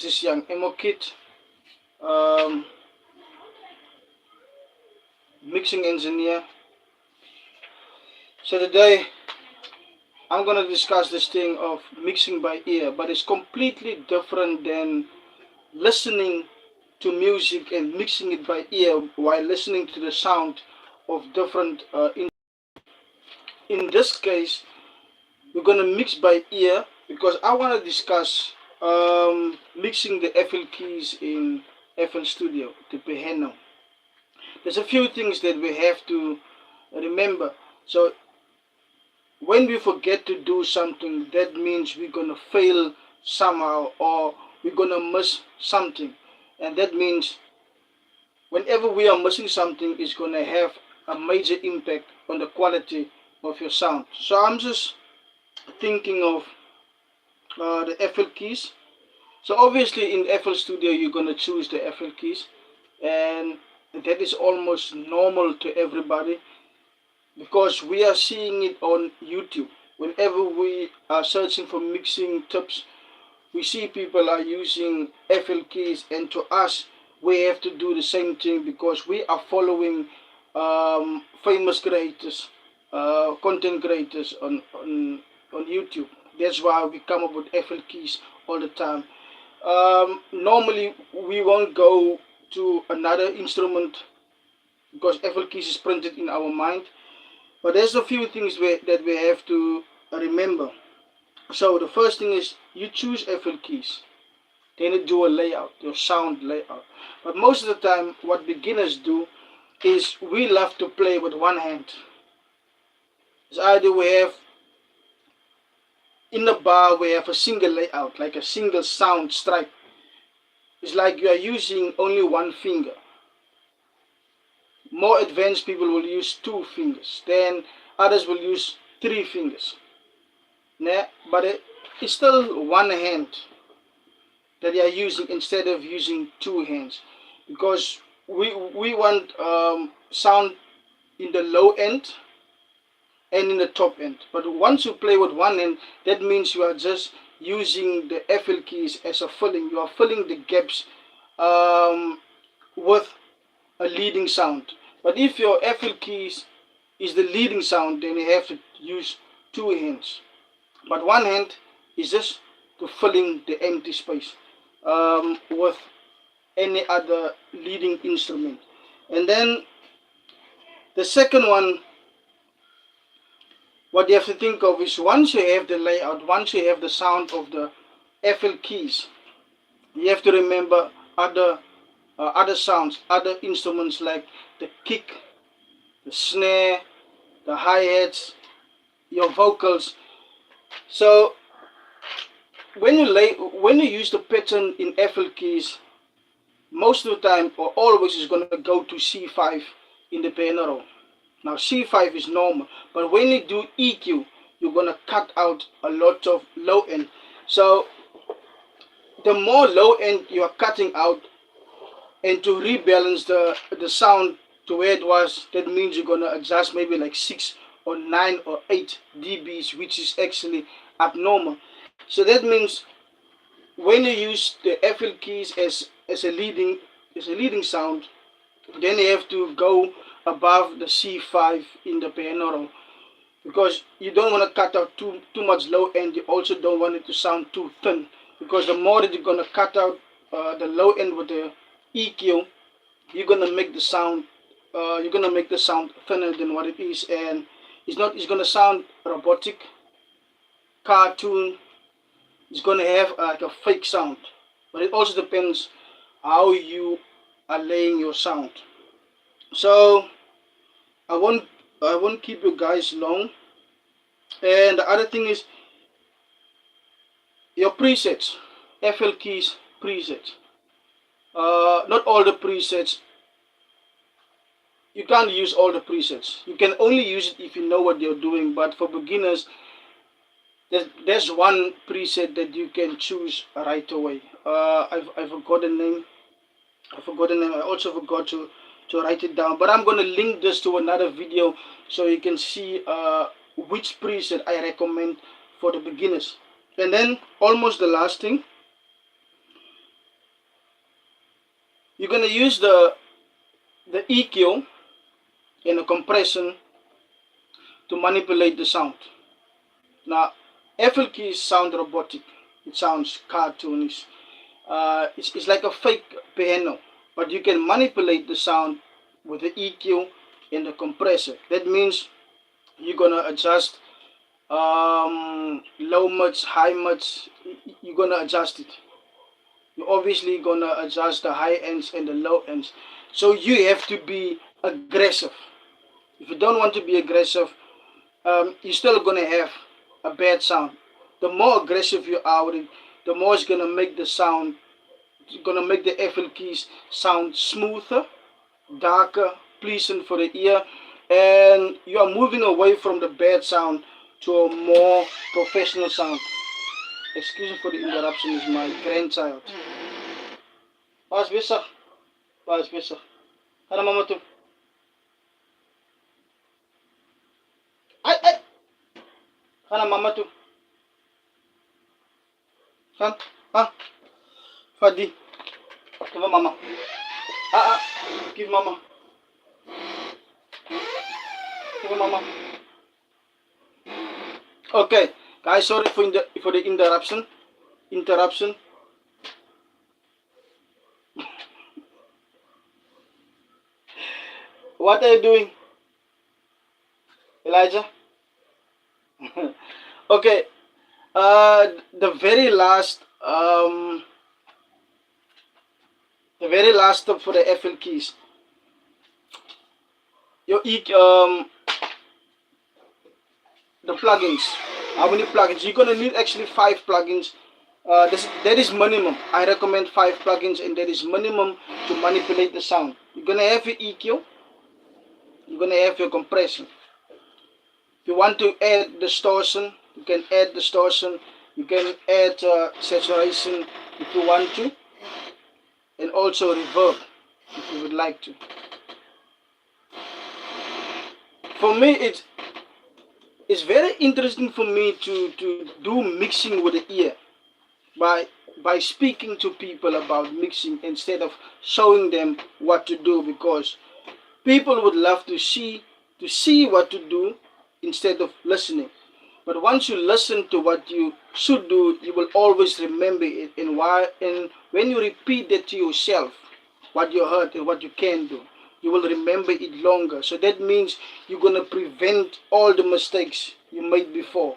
This is Young Emo Kit, um, mixing engineer. So today I'm gonna discuss this thing of mixing by ear, but it's completely different than listening to music and mixing it by ear while listening to the sound of different. In this case, we're gonna mix by ear because I wanna discuss mixing the FL keys in FL Studio, the piano. There's a few things that we have to remember. So when we forget to do something, that means we're gonna fail somehow or we're gonna miss something. And that means whenever we are missing something, it's gonna have a major impact on the quality of your sound. So I'm just thinking of the FL keys. So obviously in FL Studio you're gonna choose the FL keys, and that is almost normal to everybody because we are seeing it on YouTube. Whenever we are searching for mixing tips, we see people are using FL keys, and to us, we have to do the same thing because we are following famous creators, content creators on YouTube. That's why we come up with FL keys all the time. Normally, we won't go to another instrument because FL keys is printed in our mind. But there's a few things that we have to remember. So the first thing is you choose FL keys. Then you do a layout, your sound layout. But most of the time, what beginners do is we love to play with one hand. It's either we have in the bar we have a single layout, like a single sound stripe. It's like you are using only one finger. More advanced people will use two fingers. Then others will use three fingers. Nah, but it's still one hand that they are using instead of using two hands because we want sound in the low end and in the top end. But once you play with one hand, that means you are just using the FL keys as a filling. You are filling the gaps with a leading sound. But if your FL keys is the leading sound, then you have to use two hands. But one hand is just to filling the empty space with any other leading instrument. And then the second one, what you have to think of is once you have the layout, once you have the sound of the FL keys, you have to remember other sounds, other instruments like the kick, the snare, the hi-hats, your vocals. So when you use the pattern in FL keys, most of the time or always is going to go to C5 in the piano roll. Now C5 is normal, but when you do EQ, you're going to cut out a lot of low end. So the more low end you are cutting out, and to rebalance the sound to where it was, that means you're going to adjust maybe like 6 or 9 or 8 dBs, which is actually abnormal. So that means when you use the FL keys as a leading sound, then you have to go above the C5 in the piano roll because you don't want to cut out too much low end. You also don't want it to sound too thin because the more that you're going to cut out the low end with the EQ, you're going to make the sound thinner than what it is, and it's going to sound robotic, cartoon. It's going to have like a fake sound. But it also depends how you are laying your sound. So I won't keep you guys long. And the other thing is your presets, FL keys presets. Not all the presets. You can't use all the presets. You can only use it if you know what you're doing. But for beginners, there's one preset that you can choose right away. I forgot the name. I also forgot to write it down. But I'm going to link this to another video so you can see which preset I recommend for the beginners. And then almost the last thing, You're gonna use the EQ and the compression to manipulate the sound. Now, FL keys sound robotic. It sounds cartoonish. It's like a fake piano, but you can manipulate the sound with the EQ and the compressor. That means you're gonna adjust low much, high much. You're gonna adjust it. You're obviously gonna adjust the high ends and the low ends. So you have to be aggressive. If you don't want to be aggressive, you're still gonna have a bad sound. The more aggressive you are with it, the more it's gonna make the sound, it's gonna make the FL keys sound smoother, darker, pleasant for the ear, and you are moving away from the bad sound to a more professional sound. Excuse me for the interruption, is my grandchild. Pas besig, pas besig. Ga na mama toe. Ai, ai. Ga na mama toe. Gaan. Ah, Fadi. Give mama. Give mama. Give mama. Okay, guys, sorry for the interruption. Interruption. What are you doing, Elijah? Okay. The very last step for the FL keys. Your the plugins. How many plugins? You're gonna need actually 5 plugins. That is minimum. I recommend 5 plugins, and that is minimum to manipulate the sound. You're gonna have your EQ. You're gonna have your compression. If you want to add distortion, you can add distortion. You can add saturation if you want to, and also reverb if you would like to. For me, it's very interesting for me to do mixing with the ear by speaking to people about mixing instead of showing them what to do, because people would love to see what to do instead of listening. But once you listen to what you should do, you will always remember it. And when you repeat it to yourself, what you heard and what you can do, you will remember it longer. So that means you're gonna prevent all the mistakes you made before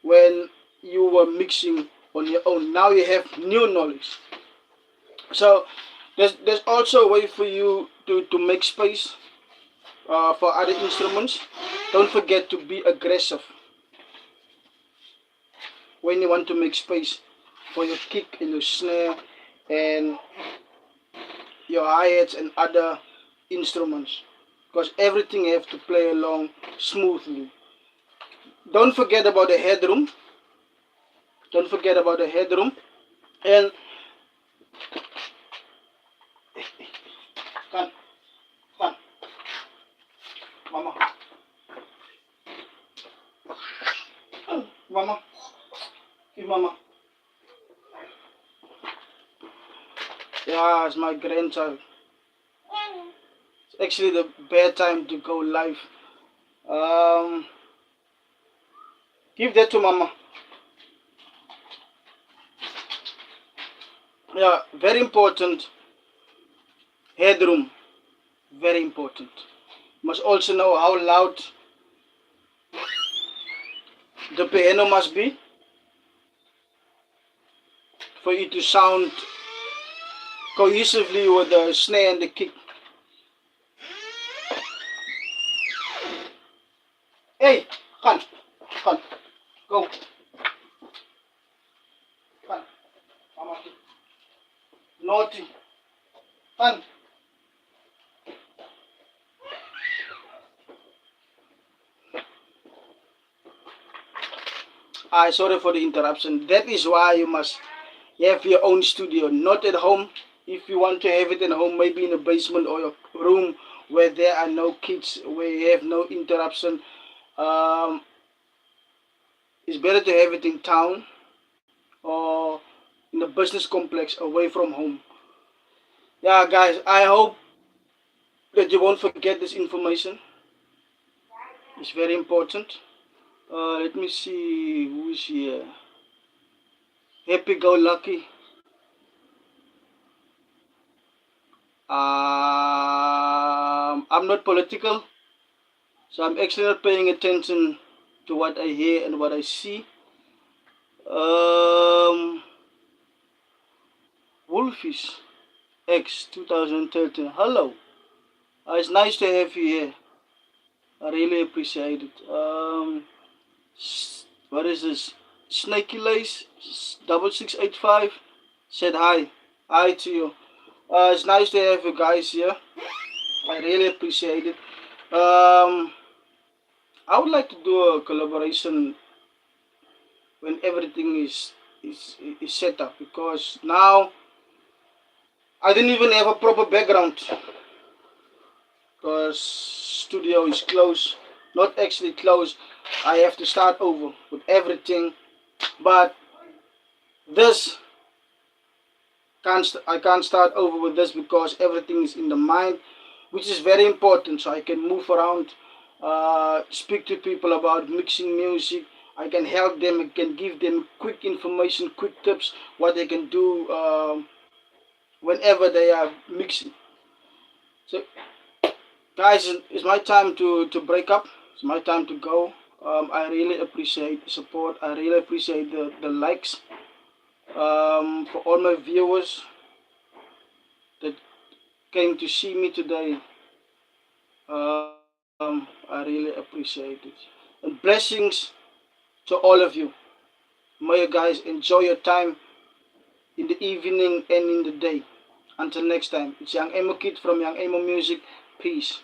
when you were mixing on your own. Now you have new knowledge. So there's also a way for you to make space for other instruments. Don't forget to be aggressive when you want to make space for your kick and your snare and your hi-hats and other instruments, because everything have to play along smoothly. Don't forget about the headroom. Don't forget about the headroom. And come, come, mama, mama, give mama. Yeah, it's my grandchild. It's actually the bad time to go live. Give that to mama. Yeah, very important. Headroom, very important. Must also know how loud the piano must be for it to sound cohesively with the snare and the kick. Hey, Khan, go. Khan, mama, naughty. Khan. Sorry for the interruption. That is why you must have your own studio, not at home. If you want to have it at home, maybe in a basement or your room where there are no kids, where you have no interruption. It's better to have it in town or in a business complex away from home. Yeah, guys, I hope that you won't forget this information. It's very important. Let me see who's here. Happy Go Lucky. I'm not political, so I'm actually not paying attention to what I hear and what I see. Um, Wolfish X 2013. Hello. It's nice to have you here. I really appreciate it. What is this? Snaky Lace 6685 said hi. Hi to you. It's nice to have you guys here. I really appreciate it. I would like to do a collaboration when everything is set up, because now I didn't even have a proper background because studio is closed. Not actually closed. I have to start over with everything. But this I can't start over with this because everything is in the mind, which is very important. So I can move around, speak to people about mixing music. I can help them. I can give them quick information, quick tips, what they can do whenever they are mixing. So, guys, it's my time to break up. It's my time to go. I really appreciate the support. I really appreciate the likes. For all my viewers that came to see me today, I really appreciate it. And blessings to all of you. May you guys enjoy your time in the evening and in the day. Until next time, it's Young Emo Kid from YoungAmoMusic. Peace.